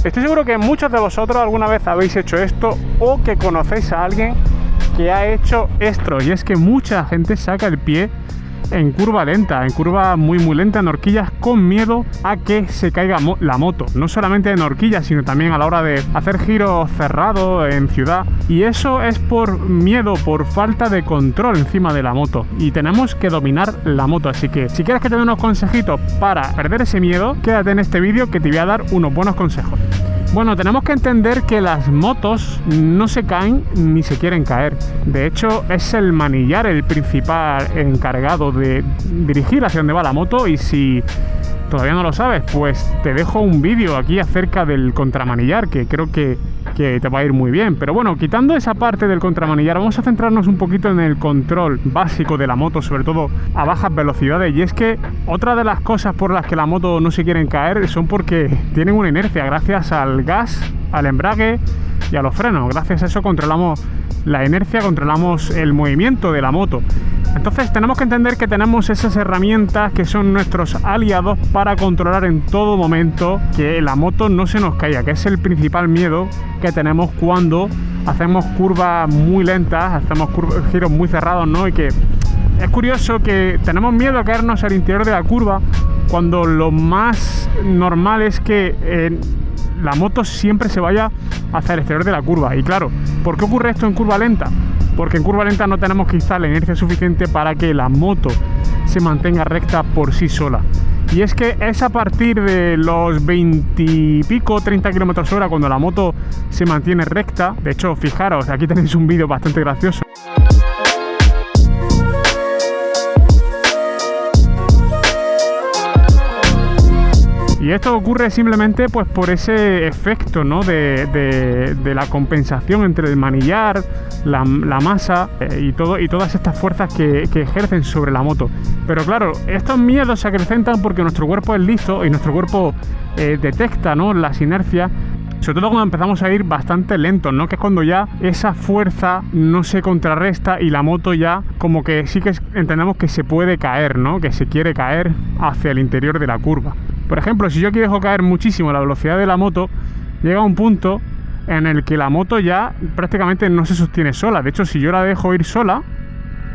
Estoy seguro que muchos de vosotros alguna vez habéis hecho esto o que conocéis a alguien que ha hecho esto, y es que mucha gente saca el pie en curva lenta, en curva muy lenta, en horquillas, con miedo a que se caiga la moto. No solamente en horquillas, sino también a la hora de hacer giros cerrados en ciudad. Y eso es por miedo, por falta de control encima de la moto. Y tenemos que dominar la moto. Así que si quieres que te dé unos consejitos para perder ese miedo, quédate en este vídeo que te voy a dar unos buenos consejos. Bueno, tenemos que entender que las motos no se caen ni se quieren caer. De hecho, es el manillar el principal encargado de dirigir hacia dónde va la moto, y si todavía no lo sabes, pues te dejo un vídeo aquí acerca del contramanillar que creo que te va a ir muy bien. Pero bueno, quitando esa parte del contramanillar, vamos a centrarnos un poquito en el control básico de la moto, sobre todo a bajas velocidades. Y es que otra de las cosas por las que la moto no se quieren caer son porque tienen una inercia gracias al gas, al embrague y a los frenos. Gracias a eso controlamos la inercia, controlamos el movimiento de la moto. Entonces tenemos que entender que tenemos esas herramientas que son nuestros aliados para controlar en todo momento que la moto no se nos caiga, que es el principal miedo que tenemos cuando hacemos curvas muy lentas, hacemos giros muy cerrados, ¿no? Y que es curioso que tenemos miedo a caernos al interior de la curva, cuando lo más normal es que la moto siempre se vaya hacia el exterior de la curva. Y claro, ¿por qué ocurre esto en curva lenta? Porque en curva lenta no tenemos quizá la inercia suficiente para que la moto se mantenga recta por sí sola. Y es que es a partir de los 20 y pico, 30 km/h cuando la moto se mantiene recta. De hecho, fijaros, aquí tenéis un vídeo bastante gracioso. Y esto ocurre simplemente pues por ese efecto, ¿no? de la compensación entre el manillar, la masa y todas estas fuerzas que ejercen sobre la moto. Pero claro, estos miedos se acrecentan porque nuestro cuerpo es listo y nuestro cuerpo detecta, ¿no? las inercias, sobre todo cuando empezamos a ir bastante lentos, ¿no? Que es cuando ya esa fuerza no se contrarresta y la moto ya como que sí que entendemos que se puede caer, ¿no? Que se quiere caer hacia el interior de la curva. Por ejemplo, si yo aquí dejo caer muchísimo la velocidad de la moto, llega un punto en el que la moto ya prácticamente no se sostiene sola. De hecho, si yo la dejo ir sola,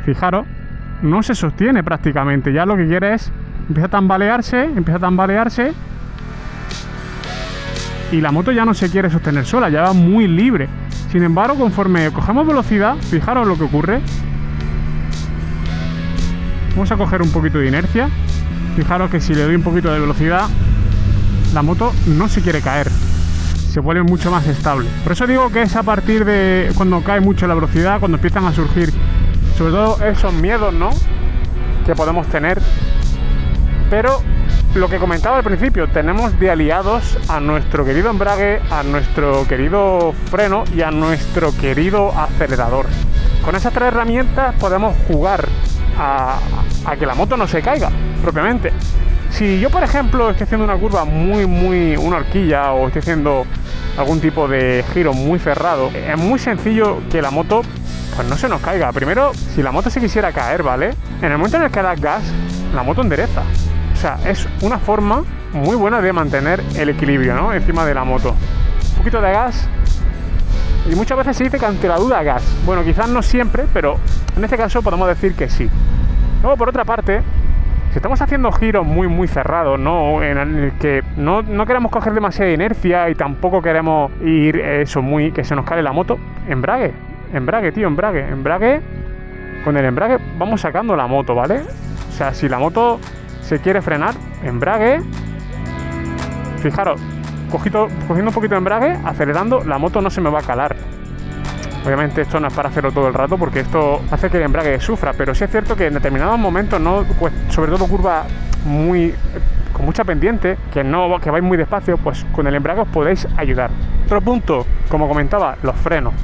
fijaros, no se sostiene prácticamente. Ya lo que quiere es, empieza a tambalearse y la moto ya no se quiere sostener sola, ya va muy libre. Sin embargo, conforme cogemos velocidad, fijaros lo que ocurre. Vamos a coger un poquito de inercia. Fijaros que si le doy un poquito de velocidad, la moto no se quiere caer, se vuelve mucho más estable. Por eso digo que es a partir de cuando cae mucho la velocidad, cuando empiezan a surgir sobre todo esos miedos, ¿no? que podemos tener. Pero lo que comentaba al principio, tenemos de aliados a nuestro querido embrague, a nuestro querido freno y a nuestro querido acelerador. Con esas tres herramientas podemos jugar a que la moto no se caiga propiamente. Si yo, por ejemplo, estoy haciendo una curva una horquilla, o estoy haciendo algún tipo de giro muy cerrado, es muy sencillo que la moto pues no se nos caiga. Primero, si la moto se quisiera caer, ¿vale? En el momento en el que das gas, la moto endereza. O sea, es una forma muy buena de mantener el equilibrio, ¿no? Encima de la moto. Un poquito de gas. Y muchas veces se dice que ante la duda gas. Bueno, quizás no siempre, pero en este caso podemos decir que sí. Luego, por otra parte, si estamos haciendo giros muy cerrados, ¿no? En el que no queremos coger demasiada inercia y tampoco queremos ir que se nos cale la moto, embrague, tío, embrague. Con el embrague vamos sacando la moto, ¿vale? O sea, si la moto se quiere frenar, embrague. Fijaros, cogiendo un poquito de embrague, acelerando, la moto no se me va a calar. Obviamente esto no es para hacerlo todo el rato, porque esto hace que el embrague sufra, pero sí es cierto que en determinados momentos, no, pues sobre todo curvas con mucha pendiente, que vais muy despacio, pues con el embrague os podéis ayudar. Otro punto, como comentaba, los frenos.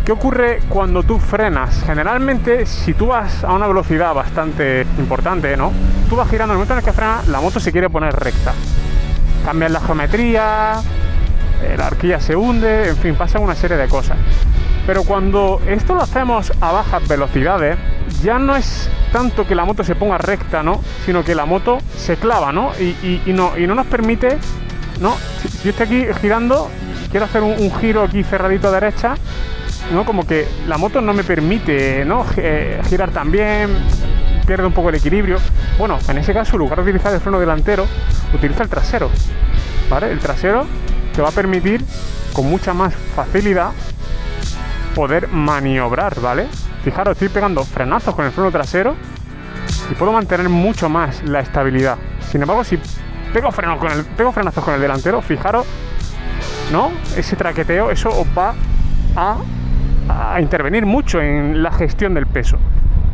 ¿Qué ocurre cuando tú frenas? Generalmente, si tú vas a una velocidad bastante importante, ¿no? Tú vas girando, en el momento en el que frenas, la moto se quiere poner recta. Cambian la geometría, la horquilla se hunde, en fin, pasan una serie de cosas. Pero cuando esto lo hacemos a bajas velocidades, ya no es tanto que la moto se ponga recta, ¿no? Sino que la moto se clava, ¿no? Y no nos permite, ¿no? Si yo estoy aquí girando, quiero hacer un giro aquí cerradito a derecha, ¿no? Como que la moto no me permite, ¿no? Girar tan bien, pierde un poco el equilibrio. Bueno, en ese caso, en lugar de utilizar el freno delantero, utiliza el trasero, ¿vale? El trasero te va a permitir con mucha más facilidad poder maniobrar, ¿vale? Fijaros, estoy pegando frenazos con el freno trasero y puedo mantener mucho más la estabilidad. Sin embargo, si pego frenazos con el delantero, fijaros, ¿no? Ese traqueteo, eso os va a intervenir mucho en la gestión del peso.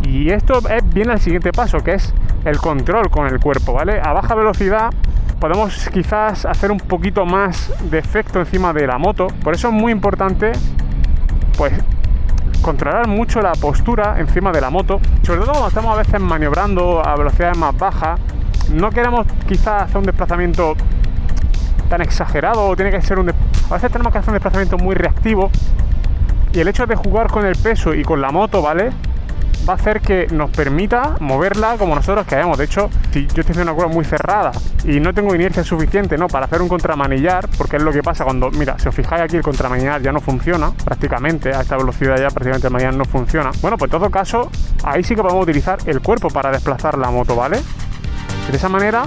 Y esto viene al siguiente paso, que es el control con el cuerpo, ¿vale? A baja velocidad podemos quizás hacer un poquito más de efecto encima de la moto. Por eso es muy importante, pues, controlar mucho la postura encima de la moto, sobre todo cuando estamos a veces maniobrando a velocidades más bajas. No queremos quizás hacer un desplazamiento tan exagerado, o tiene que ser a veces tenemos que hacer un desplazamiento muy reactivo, y el hecho de jugar con el peso y con la moto, ¿vale?, va a hacer que nos permita moverla como nosotros queremos. De hecho, si yo estoy haciendo una curva muy cerrada y no tengo inercia suficiente, ¿no?, para hacer un contramanillar, porque es lo que pasa cuando, mira, si os fijáis aquí, el contramanillar ya no funciona prácticamente, a esta velocidad ya prácticamente el manillar no funciona. Bueno, pues en todo caso, ahí sí que podemos utilizar el cuerpo para desplazar la moto, ¿vale? De esa manera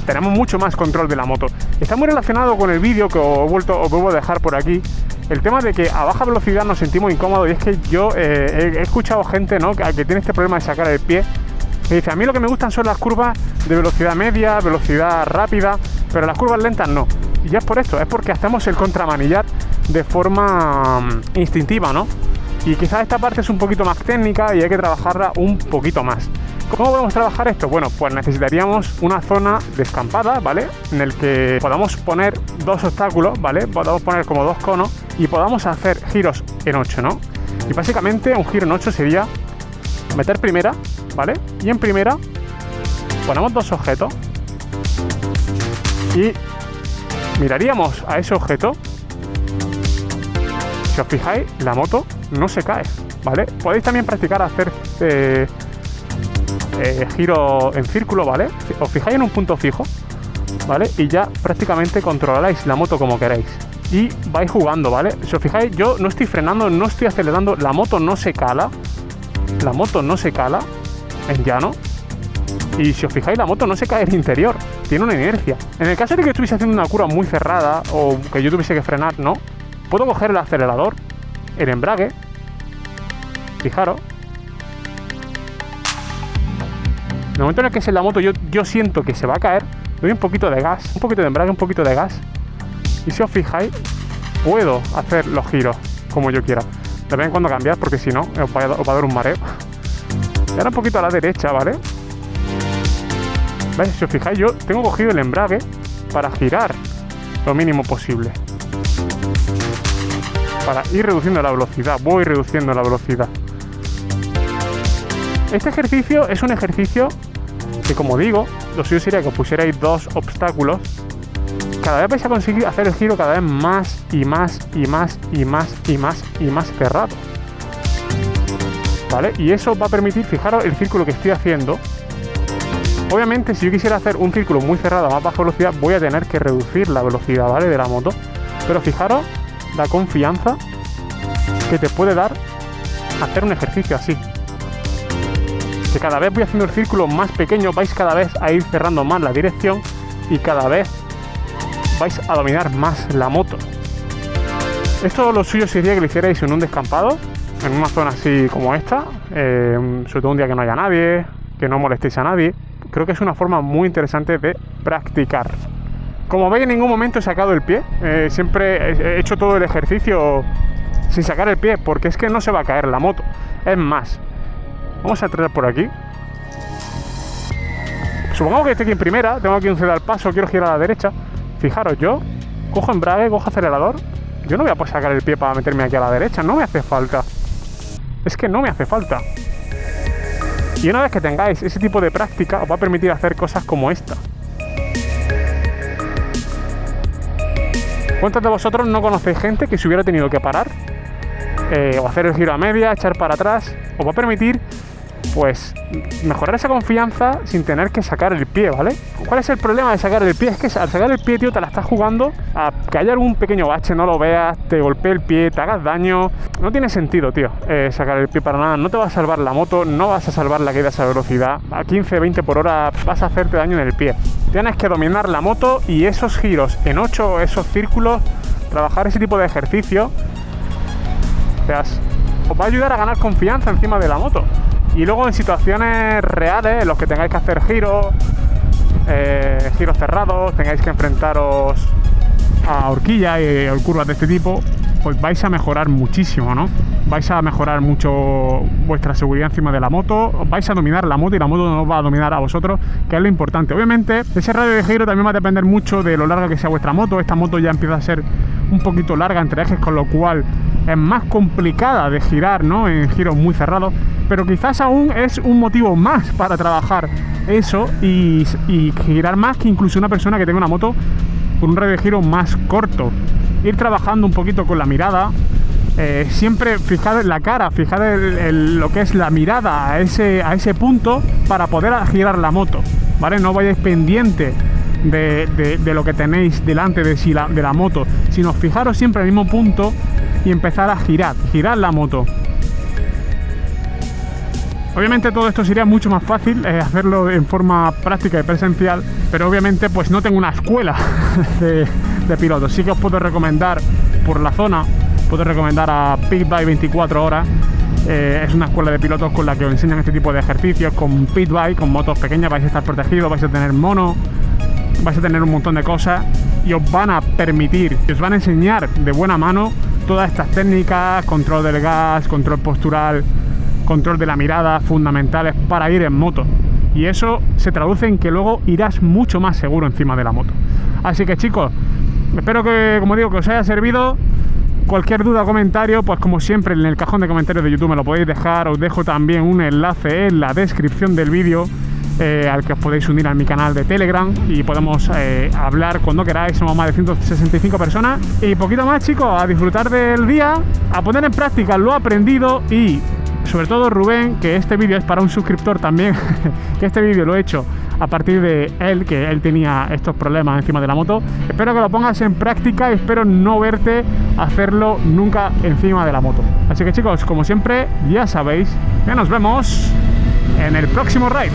tenemos mucho más control de la moto. Está muy relacionado con el vídeo que os vuelvo a dejar por aquí, el tema de que a baja velocidad nos sentimos incómodos. Y es que yo he escuchado gente, ¿no?, que tiene este problema de sacar el pie, que dice: a mí lo que me gustan son las curvas de velocidad media, velocidad rápida, pero las curvas lentas no. Y ya es por esto, es porque hacemos el contramanillar de forma instintiva, ¿no? Y quizás esta parte es un poquito más técnica y hay que trabajarla un poquito más. ¿Cómo podemos trabajar esto? Bueno, pues necesitaríamos una zona descampada, ¿vale?, en el que podamos poner dos obstáculos, ¿vale? Podamos poner como dos conos y podamos hacer giros en 8, ¿no? Y básicamente un giro en 8 sería meter primera, ¿vale? Y en primera ponemos dos objetos y miraríamos a ese objeto. Si os fijáis, la moto no se cae, ¿vale? Podéis también practicar hacer giro en círculo, ¿vale? Os fijáis en un punto fijo, ¿vale? Y ya prácticamente controláis la moto como queréis y vais jugando, ¿vale? Si os fijáis, yo no estoy frenando, no estoy acelerando, la moto no se cala en llano. Y si os fijáis, la moto no se cae en interior, tiene una inercia. En el caso de que estuviese haciendo una curva muy cerrada o que yo tuviese que frenar, ¿no?, puedo coger el acelerador, el embrague, fijaros. En el momento en el que la moto yo siento que se va a caer, doy un poquito de gas, un poquito de embrague, un poquito de gas, y si os fijáis, puedo hacer los giros como yo quiera. De vez en cuando cambiar, porque si no, os va a dar un mareo. Y ahora un poquito a la derecha, ¿vale? ¿Veis? Si os fijáis, yo tengo cogido el embrague para girar lo mínimo posible, para ir reduciendo la velocidad. Voy reduciendo la velocidad. Este ejercicio es un ejercicio que, como digo, lo suyo sería que os pusierais dos obstáculos. Cada vez vais a conseguir hacer el giro cada vez más y más y más y más y más y más cerrado, ¿vale? Y eso va a permitir, fijaros el círculo que estoy haciendo. Obviamente, si yo quisiera hacer un círculo muy cerrado a más baja velocidad, voy a tener que reducir la velocidad, ¿vale?, de la moto. Pero fijaros la confianza que te puede dar hacer un ejercicio así. Que cada vez voy haciendo el círculo más pequeño, vais cada vez a ir cerrando más la dirección y cada vez vais a dominar más la moto. Esto lo suyo sería que lo hicierais en un descampado, en una zona así como esta, sobre todo un día que no haya nadie, que no molestéis a nadie. Creo que es una forma muy interesante de practicar. Como veis, en ningún momento he sacado el pie, siempre he hecho todo el ejercicio sin sacar el pie, porque es que no se va a caer la moto. Es más, vamos a entrar por aquí. Supongamos que estoy aquí en primera, tengo aquí un ceda al paso, quiero girar a la derecha. Fijaros, yo cojo embrague, cojo acelerador Yo no voy a poder sacar el pie para meterme aquí a la derecha, no me hace falta. Es que no me hace falta. Y una vez que tengáis ese tipo de práctica, os va a permitir hacer cosas como esta. ¿Cuántos de vosotros no conocéis gente que se hubiera tenido que parar? O hacer el giro a media, echar para atrás? Os va a permitir, pues, mejorar esa confianza sin tener que sacar el pie, ¿vale? ¿Cuál es el problema de sacar el pie? Es que al sacar el pie, tío, te la estás jugando a que haya algún pequeño bache, no lo veas, te golpee el pie, te hagas daño. No tiene sentido, tío, sacar el pie para nada. No te va a salvar la moto, no vas a salvar la caída a esa velocidad. A 15, 20 por hora vas a hacerte daño en el pie. Tienes que dominar la moto y esos giros en 8, esos círculos, trabajar ese tipo de ejercicio, os va a ayudar a ganar confianza encima de la moto. Y luego en situaciones reales en los que tengáis que hacer giros cerrados, tengáis que enfrentaros a horquillas y curvas de este tipo, pues vais a mejorar muchísimo, ¿no? Vais a mejorar mucho vuestra seguridad encima de la moto, vais a dominar la moto y la moto no os va a dominar a vosotros, que es lo importante. Obviamente, ese radio de giro también va a depender mucho de lo larga que sea vuestra moto. Esta moto ya empieza a ser un poquito larga entre ejes, con lo cual es más complicada de girar, ¿no? En giros muy cerrados, pero quizás aún es un motivo más para trabajar eso y girar más que incluso una persona que tenga una moto con un radio de giro más corto. Ir trabajando un poquito con la mirada, siempre fijad en la cara, fijad en lo que es la mirada a ese punto para poder girar la moto, ¿vale? No vayáis pendiente de lo que tenéis delante de la moto, sino fijaros siempre en el mismo punto y empezar a girar la moto. Obviamente todo esto sería mucho más fácil hacerlo en forma práctica y presencial, pero obviamente pues no tengo una escuela de pilotos. Sí que os puedo recomendar por la zona, puedo recomendar a Pit Bike 24 horas. Es una escuela de pilotos con la que os enseñan este tipo de ejercicios con Pit Bike, con motos pequeñas. Vais a estar protegidos, vais a tener mono, vais a tener un montón de cosas y os van a permitir, os van a enseñar de buena mano todas estas técnicas, control del gas, control postural, control de la mirada, fundamentales para ir en moto. Y eso se traduce en que luego irás mucho más seguro encima de la moto. Así que chicos, espero que, como digo, que os haya servido. Cualquier duda o comentario, pues como siempre en el cajón de comentarios de YouTube me lo podéis dejar. Os dejo también un enlace en la descripción del vídeo al que os podéis unir a mi canal de Telegram y podemos hablar cuando queráis. Somos más de 165 personas. Y poquito más, chicos, a disfrutar del día, a poner en práctica lo aprendido y sobre todo Rubén, que este vídeo es para un suscriptor también, que este vídeo lo he hecho a partir de él, que él tenía estos problemas encima de la moto. Espero que lo pongas en práctica y espero no verte hacerlo nunca encima de la moto. Así que chicos, como siempre, ya sabéis que nos vemos en el próximo ride.